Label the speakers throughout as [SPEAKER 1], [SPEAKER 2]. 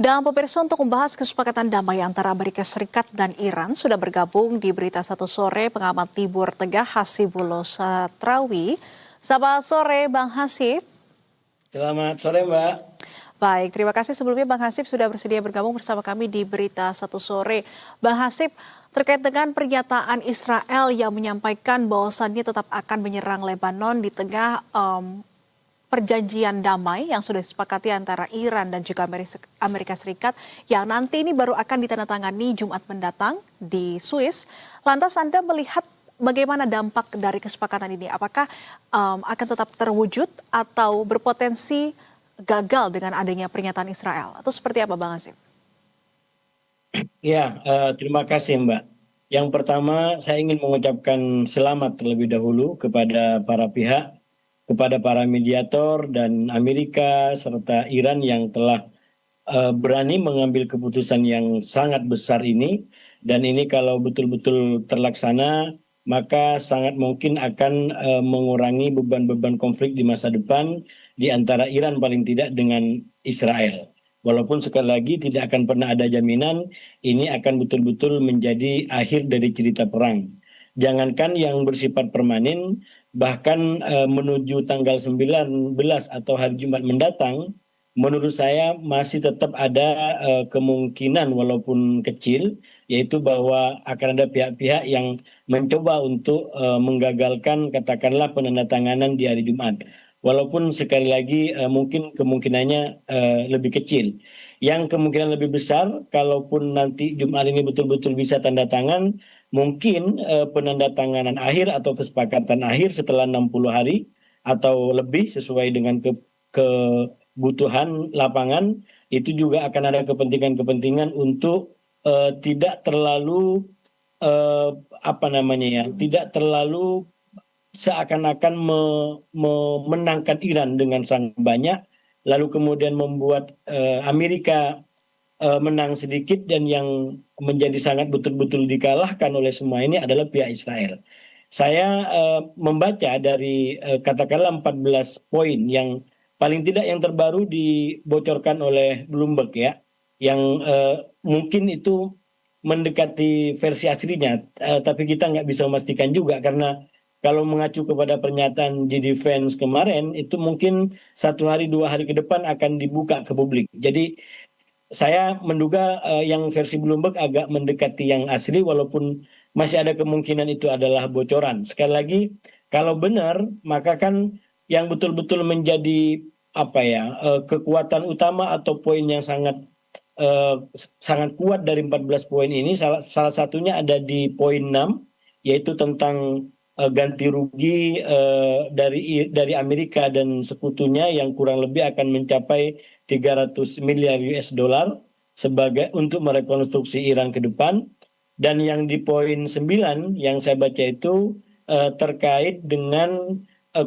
[SPEAKER 1] Dan pemirsa, untuk membahas kesepakatan damai antara Amerika Serikat dan Iran sudah bergabung di Berita Satu Sore pengamat Timur Tengah Hasibulo Satrawi. Selamat sore Bang Hasib.
[SPEAKER 2] Selamat sore Mbak.
[SPEAKER 1] Baik, terima kasih sebelumnya Bang Hasib sudah bersedia bergabung bersama kami di Berita Satu Sore. Bang Hasib, terkait dengan pernyataan Israel yang menyampaikan bahwasannya tetap akan menyerang Lebanon di tengah perjanjian damai yang sudah disepakati antara Iran dan juga Amerika Serikat yang nanti ini baru akan ditandatangani Jumat mendatang di Swiss. Lantas Anda melihat bagaimana dampak dari kesepakatan ini? Apakah akan tetap terwujud atau berpotensi gagal dengan adanya pernyataan Israel? Atau seperti apa Bang Hasib?
[SPEAKER 2] Ya, terima kasih Mbak. Yang pertama saya ingin mengucapkan selamat terlebih dahulu kepada para pihak, kepada para mediator dan Amerika serta Iran yang telah berani mengambil keputusan yang sangat besar ini. Dan ini kalau betul-betul terlaksana, maka sangat mungkin akan mengurangi beban-beban konflik di masa depan di antara Iran paling tidak dengan Israel. Walaupun sekali lagi tidak akan pernah ada jaminan ini akan betul-betul menjadi akhir dari cerita perang. Jangankan yang bersifat permanen, bahkan menuju tanggal 19 atau hari Jumat mendatang, menurut saya masih tetap ada kemungkinan walaupun kecil, yaitu bahwa akan ada pihak-pihak yang mencoba untuk menggagalkan katakanlah penandatanganan di hari Jumat. Walaupun sekali lagi mungkin kemungkinannya lebih kecil. Yang kemungkinan lebih besar, kalaupun nanti Jumat ini betul-betul bisa tanda tangan, mungkin penandatanganan akhir atau kesepakatan akhir setelah 60 hari atau lebih sesuai dengan kebutuhan lapangan, itu juga akan ada kepentingan-kepentingan untuk tidak terlalu tidak terlalu seakan-akan memenangkan Iran dengan sangat banyak, lalu kemudian membuat Amerika menang sedikit, dan yang menjadi sangat betul-betul dikalahkan oleh semua ini adalah pihak Israel. Saya membaca dari katakanlah 14 poin yang paling tidak yang terbaru dibocorkan oleh Bloomberg ya, yang mungkin itu mendekati versi aslinya, tapi kita nggak bisa memastikan juga karena kalau mengacu kepada pernyataan JD Vance kemarin, itu mungkin 1 hari 2 hari ke depan akan dibuka ke publik. Jadi saya menduga yang versi Bloomberg agak mendekati yang asli, walaupun masih ada kemungkinan itu adalah bocoran. Sekali lagi, kalau benar, maka kan yang betul-betul menjadi kekuatan utama atau poin yang sangat kuat dari 14 poin ini, salah satunya ada di poin 6, yaitu tentang ganti rugi dari Amerika dan sekutunya yang kurang lebih akan mencapai 300 miliar US dollar untuk merekonstruksi Iran ke depan. Dan yang di poin 9 yang saya baca itu terkait dengan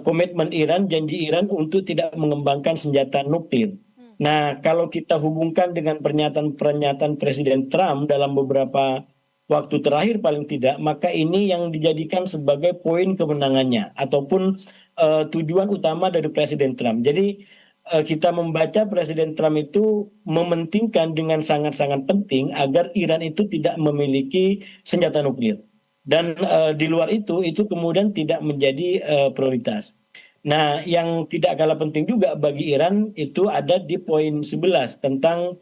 [SPEAKER 2] komitmen Iran, janji Iran untuk tidak mengembangkan senjata nuklir. Nah, kalau kita hubungkan dengan pernyataan Presiden Trump dalam beberapa waktu terakhir paling tidak, maka ini yang dijadikan sebagai poin kemenangannya ataupun tujuan utama dari Presiden Trump. Jadi kita membaca Presiden Trump itu mementingkan dengan sangat-sangat penting agar Iran itu tidak memiliki senjata nuklir. Dan di luar itu kemudian tidak menjadi prioritas. Nah, yang tidak kalah penting juga bagi Iran itu ada di poin 11 tentang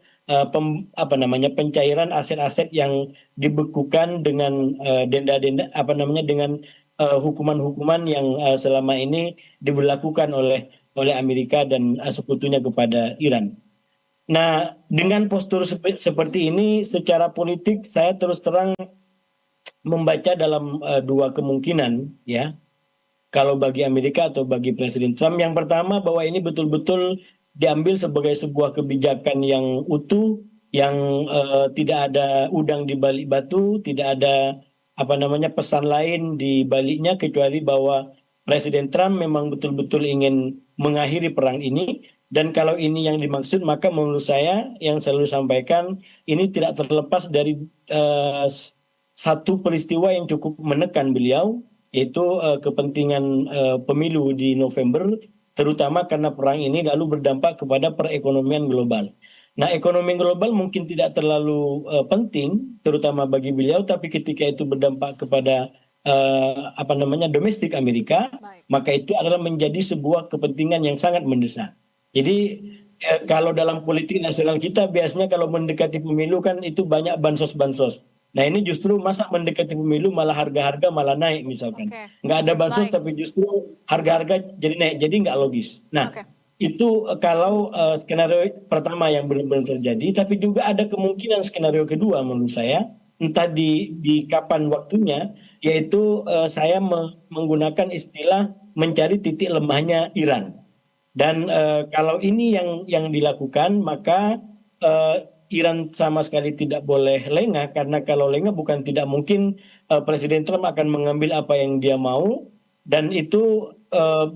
[SPEAKER 2] pencairan aset-aset yang dibekukan dengan denda-denda dengan hukuman-hukuman yang selama ini diberlakukan oleh Amerika dan sekutunya kepada Iran. Nah, dengan postur seperti ini secara politik saya terus terang membaca dalam dua kemungkinan ya. Kalau bagi Amerika atau bagi Presiden Trump, yang pertama bahwa ini betul-betul diambil sebagai sebuah kebijakan yang utuh, yang tidak ada udang di balik batu, tidak ada pesan lain di baliknya kecuali bahwa Presiden Trump memang betul-betul ingin mengakhiri perang ini. Dan kalau ini yang dimaksud, maka menurut saya yang selalu sampaikan ini tidak terlepas dari satu peristiwa yang cukup menekan beliau, yaitu kepentingan pemilu di November, terutama karena perang ini lalu berdampak kepada perekonomian global. Nah, ekonomi global mungkin tidak terlalu penting, terutama bagi beliau, tapi ketika itu berdampak kepada apa namanya domestik Amerika,
[SPEAKER 1] Baik.
[SPEAKER 2] maka itu adalah menjadi sebuah kepentingan yang sangat mendesak. Jadi kalau dalam politik nasional kita biasanya kalau mendekati pemilu kan itu banyak bansos-bansos. Nah ini justru masa mendekati pemilu malah harga-harga malah naik misalkan.
[SPEAKER 1] Oke.
[SPEAKER 2] Nggak ada bansos
[SPEAKER 1] Baik.
[SPEAKER 2] tapi justru harga-harga jadi naik, jadi nggak logis. Nah
[SPEAKER 1] Oke.
[SPEAKER 2] itu kalau skenario pertama yang benar-benar terjadi, tapi juga ada kemungkinan skenario kedua menurut saya, entah di kapan waktunya, yaitu saya menggunakan istilah mencari titik lemahnya Iran. Dan kalau ini yang dilakukan, maka Iran sama sekali tidak boleh lengah, karena kalau lengah bukan tidak mungkin Presiden Trump akan mengambil apa yang dia mau, dan itu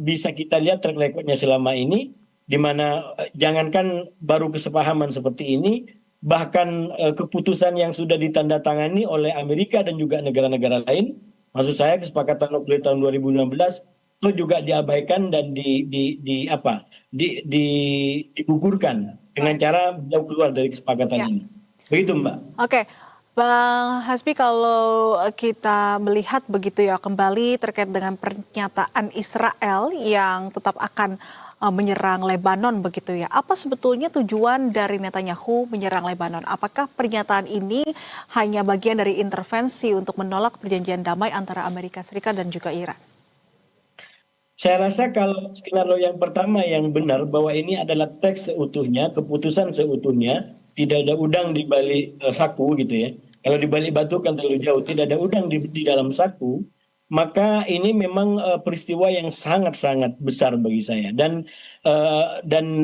[SPEAKER 2] bisa kita lihat track recordnya selama ini, di mana jangankan baru kesepahaman seperti ini, bahkan keputusan yang sudah ditandatangani oleh Amerika dan juga negara-negara lain, maksud saya kesepakatan nuklir tahun 2016 itu juga diabaikan dan digugurkan dengan
[SPEAKER 1] Baik.
[SPEAKER 2] cara beliau keluar dari kesepakatan
[SPEAKER 1] Ya.
[SPEAKER 2] ini. Begitu, Mbak.
[SPEAKER 1] Oke, Bang Hasbi, kalau kita melihat begitu ya kembali terkait dengan pernyataan Israel yang tetap akan menyerang Lebanon begitu ya. Apa sebetulnya tujuan dari Netanyahu menyerang Lebanon? Apakah pernyataan ini hanya bagian dari intervensi untuk menolak perjanjian damai antara Amerika Serikat dan juga Iran?
[SPEAKER 2] Saya rasa kalau skenario yang pertama yang benar bahwa ini adalah teks seutuhnya, keputusan seutuhnya, tidak ada udang di balik saku gitu ya. Kalau di balik batu kan terlalu jauh, tidak ada udang di dalam saku, maka ini memang peristiwa yang sangat-sangat besar bagi saya. Dan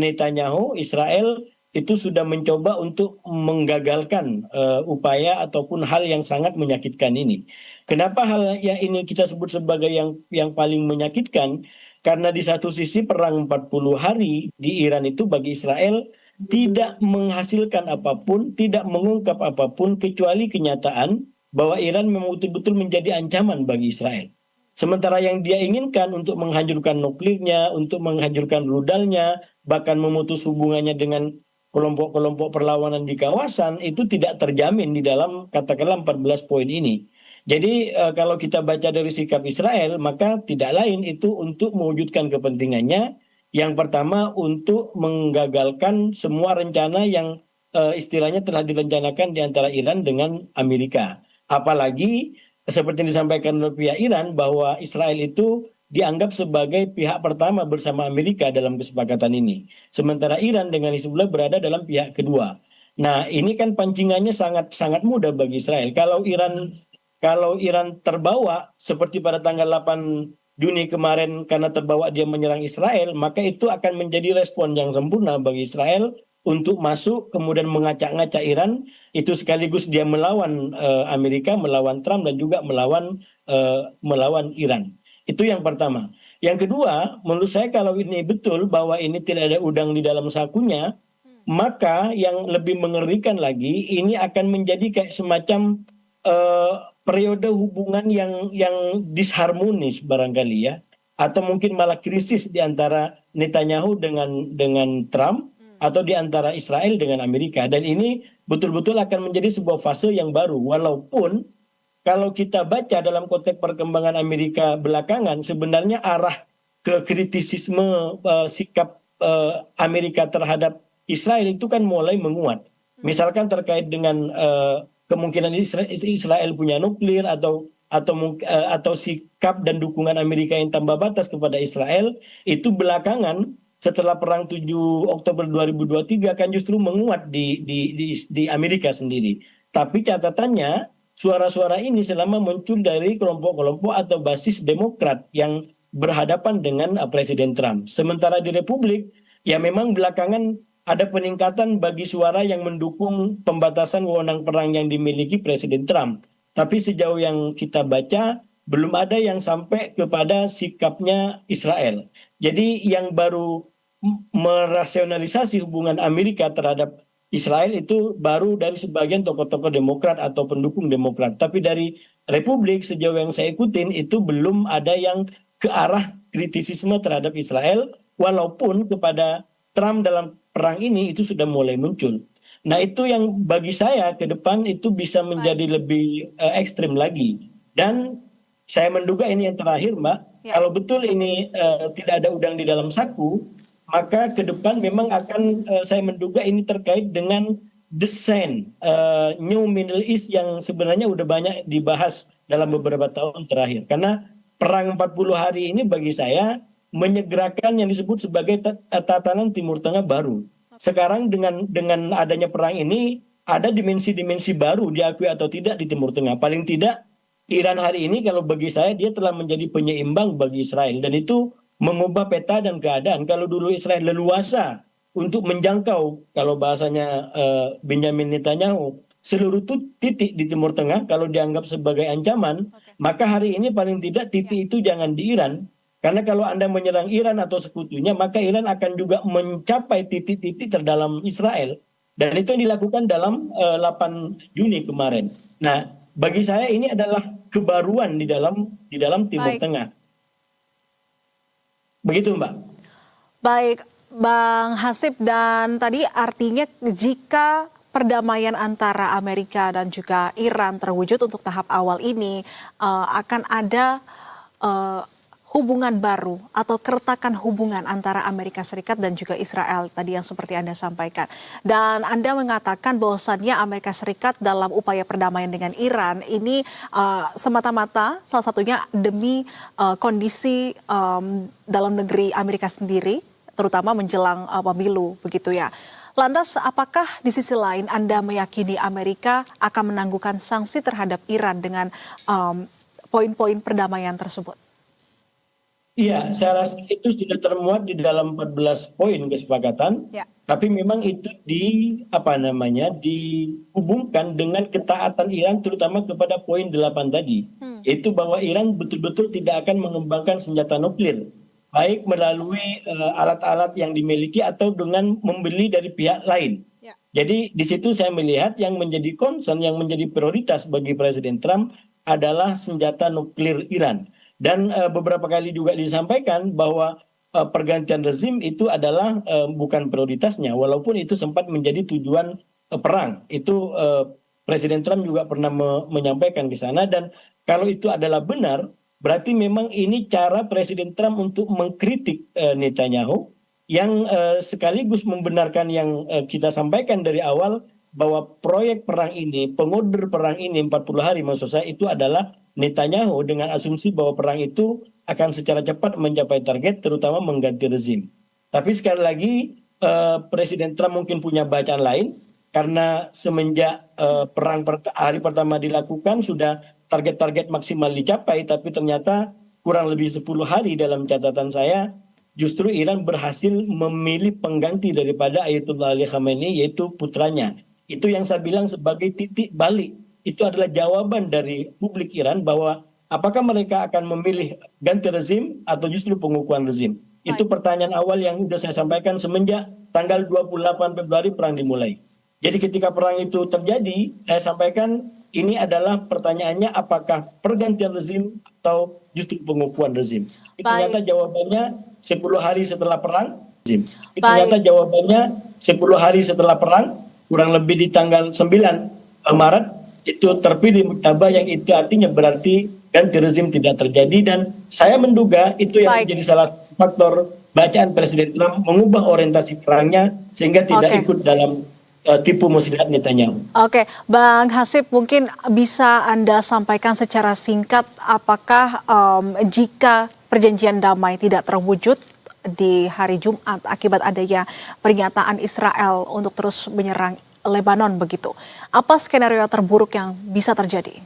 [SPEAKER 2] Netanyahu, Israel itu sudah mencoba untuk menggagalkan upaya ataupun hal yang sangat menyakitkan ini. Kenapa hal yang ini kita sebut sebagai yang paling menyakitkan? Karena di satu sisi perang 40 hari di Iran itu bagi Israel tidak menghasilkan apapun, tidak mengungkap apapun kecuali kenyataan bahwa Iran memang betul-betul menjadi ancaman bagi Israel. Sementara yang dia inginkan untuk menghancurkan nuklirnya, untuk menghancurkan rudalnya, bahkan memutus hubungannya dengan kelompok-kelompok perlawanan di kawasan, itu tidak terjamin di dalam katakanlah 14 poin ini. Jadi kalau kita baca dari sikap Israel, maka tidak lain itu untuk mewujudkan kepentingannya. Yang pertama untuk menggagalkan semua rencana yang istilahnya telah direncanakan di antara Iran dengan Amerika. Apalagi seperti yang disampaikan oleh pihak Iran bahwa Israel itu dianggap sebagai pihak pertama bersama Amerika dalam kesepakatan ini. Sementara Iran dengan Hizbullah berada dalam pihak kedua. Nah, ini kan pancingannya sangat sangat mudah bagi Israel. Kalau Iran terbawa seperti pada tanggal 8 Juni kemarin karena terbawa dia menyerang Israel, maka itu akan menjadi respon yang sempurna bagi Israel untuk masuk kemudian mengacak-ngacak Iran, itu sekaligus dia melawan Amerika, melawan Trump dan juga melawan Iran. Itu yang pertama. Yang kedua, menurut saya kalau ini betul bahwa ini tidak ada udang di dalam sakunya, maka yang lebih mengerikan lagi ini akan menjadi kayak semacam periode hubungan yang disharmonis barangkali ya, atau mungkin malah krisis di antara Netanyahu dengan Trump atau di antara Israel dengan Amerika, dan ini betul-betul akan menjadi sebuah fase yang baru. Walaupun kalau kita baca dalam konteks perkembangan Amerika belakangan, sebenarnya arah ke kritisisme sikap Amerika terhadap Israel itu kan mulai menguat. Misalkan terkait dengan kemungkinan Israel punya nuklir atau sikap dan dukungan Amerika yang tanpa batas kepada Israel itu belakangan setelah perang 7 Oktober 2023 kan justru menguat di Amerika sendiri. Tapi catatannya suara-suara ini selama muncul dari kelompok-kelompok atau basis Demokrat yang berhadapan dengan Presiden Trump. Sementara di Republik ya memang belakangan ada peningkatan bagi suara yang mendukung pembatasan wewenang perang yang dimiliki Presiden Trump. Tapi sejauh yang kita baca, belum ada yang sampai kepada sikapnya Israel. Jadi yang baru merasionalisasi hubungan Amerika terhadap Israel itu baru dari sebagian tokoh-tokoh Demokrat atau pendukung Demokrat. Tapi dari Republik sejauh yang saya ikutin itu belum ada yang ke arah kritisisme terhadap Israel, walaupun kepada Trump dalam perang ini itu sudah mulai muncul. Nah, itu yang bagi saya ke depan itu bisa menjadi lebih ekstrim lagi. Dan saya menduga ini yang terakhir, Mbak.
[SPEAKER 1] Ya.
[SPEAKER 2] Kalau betul ini tidak ada udang di dalam saku, maka ke depan memang akan saya menduga ini terkait dengan desain New Middle East yang sebenarnya udah banyak dibahas dalam beberapa tahun terakhir. Karena perang 40 hari ini bagi saya menyegerakan yang disebut sebagai tatanan Timur Tengah baru. Sekarang dengan adanya perang ini ada dimensi-dimensi baru diakui atau tidak di Timur Tengah. Paling tidak Iran hari ini kalau bagi saya dia telah menjadi penyeimbang bagi Israel dan itu mengubah peta dan keadaan. Kalau dulu Israel leluasa untuk menjangkau kalau bahasanya Benjamin Netanyahu seluruh titik di Timur Tengah kalau dianggap sebagai ancaman, maka hari ini paling tidak titik itu jangan di Iran. Karena kalau Anda menyerang Iran atau sekutunya, maka Iran akan juga mencapai titik-titik terdalam Israel. Dan itu yang dilakukan dalam 8 Juni kemarin. Nah, bagi saya ini adalah kebaruan di dalam Timur Tengah. Begitu, Mbak.
[SPEAKER 1] Baik, Bang Hasib, dan tadi artinya jika perdamaian antara Amerika dan juga Iran terwujud untuk tahap awal ini, akan ada hubungan baru atau keretakan hubungan antara Amerika Serikat dan juga Israel tadi yang seperti Anda sampaikan. Dan Anda mengatakan bahwasannya Amerika Serikat dalam upaya perdamaian dengan Iran ini semata-mata salah satunya demi kondisi dalam negeri Amerika sendiri, terutama menjelang pemilu begitu ya. Lantas apakah di sisi lain Anda meyakini Amerika akan menangguhkan sanksi terhadap Iran dengan poin-poin perdamaian tersebut?
[SPEAKER 2] Iya, saya rasa itu sudah termuat di dalam 14 poin kesepakatan.
[SPEAKER 1] Ya.
[SPEAKER 2] Tapi memang itu dihubungkan dengan ketaatan Iran terutama kepada poin 8 tadi. Yaitu bahwa Iran betul-betul tidak akan mengembangkan senjata nuklir. Baik melalui alat-alat yang dimiliki atau dengan membeli dari pihak lain.
[SPEAKER 1] Ya.
[SPEAKER 2] Jadi di situ saya melihat yang menjadi concern, yang menjadi prioritas bagi Presiden Trump adalah senjata nuklir Iran. Dan beberapa kali juga disampaikan bahwa pergantian rezim itu adalah bukan prioritasnya, walaupun itu sempat menjadi tujuan perang. Itu Presiden Trump juga pernah menyampaikan di sana. Dan kalau itu adalah benar, berarti memang ini cara Presiden Trump untuk mengkritik Netanyahu, yang sekaligus membenarkan yang kita sampaikan dari awal, bahwa proyek perang ini, pengorder perang ini 40 hari maksud saya itu adalah Netanyahu dengan asumsi bahwa perang itu akan secara cepat mencapai target, terutama mengganti rezim. Tapi sekali lagi Presiden Trump mungkin punya bacaan lain, karena semenjak perang hari pertama dilakukan sudah target-target maksimal dicapai, tapi ternyata kurang lebih 10 hari dalam catatan saya justru Iran berhasil memilih pengganti daripada Ayatollah Ali Khamenei, yaitu putranya. Itu yang saya bilang sebagai titik balik. Itu adalah jawaban dari publik Iran bahwa apakah mereka akan memilih ganti rezim atau justru pengukuhan rezim. Itu pertanyaan awal yang sudah saya sampaikan semenjak tanggal 28 Februari perang dimulai. Jadi ketika perang itu terjadi, saya sampaikan ini adalah pertanyaannya apakah pergantian rezim atau justru pengukuhan rezim. Ternyata jawabannya 10 hari setelah perang, rezim. Ternyata jawabannya 10 hari setelah perang, kurang lebih di tanggal 9 Maret, itu terpilih mujtaba, yang itu artinya berarti ganti rezim tidak terjadi. Dan saya menduga itu yang menjadi salah satu faktor bacaan Presiden Trump mengubah orientasi perangnya sehingga tidak ikut dalam tipu muslihat Netanyahu.
[SPEAKER 1] Oke, Bang Hasib, mungkin bisa Anda sampaikan secara singkat apakah jika perjanjian damai tidak terwujud di hari Jumat akibat adanya pernyataan Israel untuk terus menyerang Lebanon begitu, apa skenario terburuk yang bisa terjadi?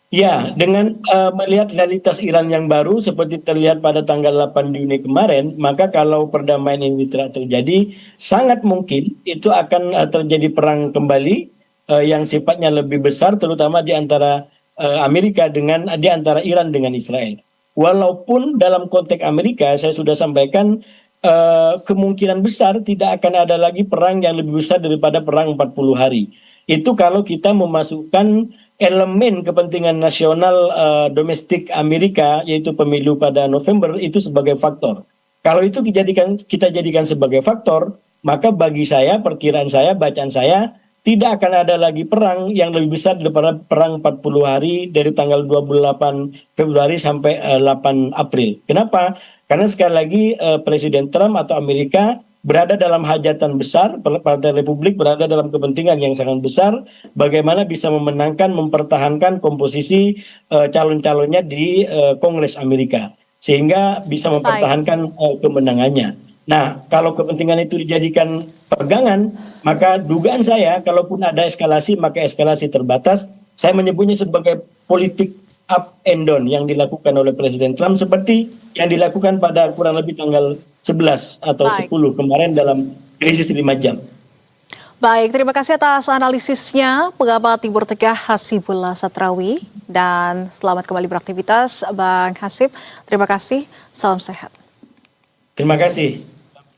[SPEAKER 2] Ya, dengan melihat realitas Iran yang baru seperti terlihat pada tanggal 8 Juni kemarin, maka kalau perdamaian ini tidak terjadi, sangat mungkin itu akan terjadi perang kembali yang sifatnya lebih besar, terutama di antara Amerika di antara Iran dengan Israel. Walaupun dalam konteks Amerika, saya sudah sampaikan kemungkinan besar tidak akan ada lagi perang yang lebih besar daripada perang 40 hari. Itu kalau kita memasukkan elemen kepentingan nasional domestik Amerika, yaitu pemilu pada November, itu sebagai faktor. Kalau itu kita jadikan sebagai faktor, maka bagi saya, perkiraan saya, bacaan saya, tidak akan ada lagi perang yang lebih besar daripada perang 40 hari dari tanggal 28 Februari sampai 8 April. Kenapa? Karena sekali lagi Presiden Trump atau Amerika berada dalam hajatan besar, Partai Republik berada dalam kepentingan yang sangat besar, bagaimana bisa memenangkan, mempertahankan komposisi calon-calonnya di Kongres Amerika, sehingga bisa mempertahankan kemenangannya. Nah, kalau kepentingan itu dijadikan pegangan, maka dugaan saya, kalaupun ada eskalasi, maka eskalasi terbatas. Saya menyebutnya sebagai politik up and down yang dilakukan oleh Presiden Trump, seperti yang dilakukan pada kurang lebih tanggal 11 atau 10 kemarin dalam krisis 5 jam.
[SPEAKER 1] Baik, terima kasih atas analisisnya pengamat Timur Tengah Hasibullah Satrawi, dan selamat kembali beraktivitas Bang Hasib. Terima kasih, salam sehat.
[SPEAKER 2] Terima kasih.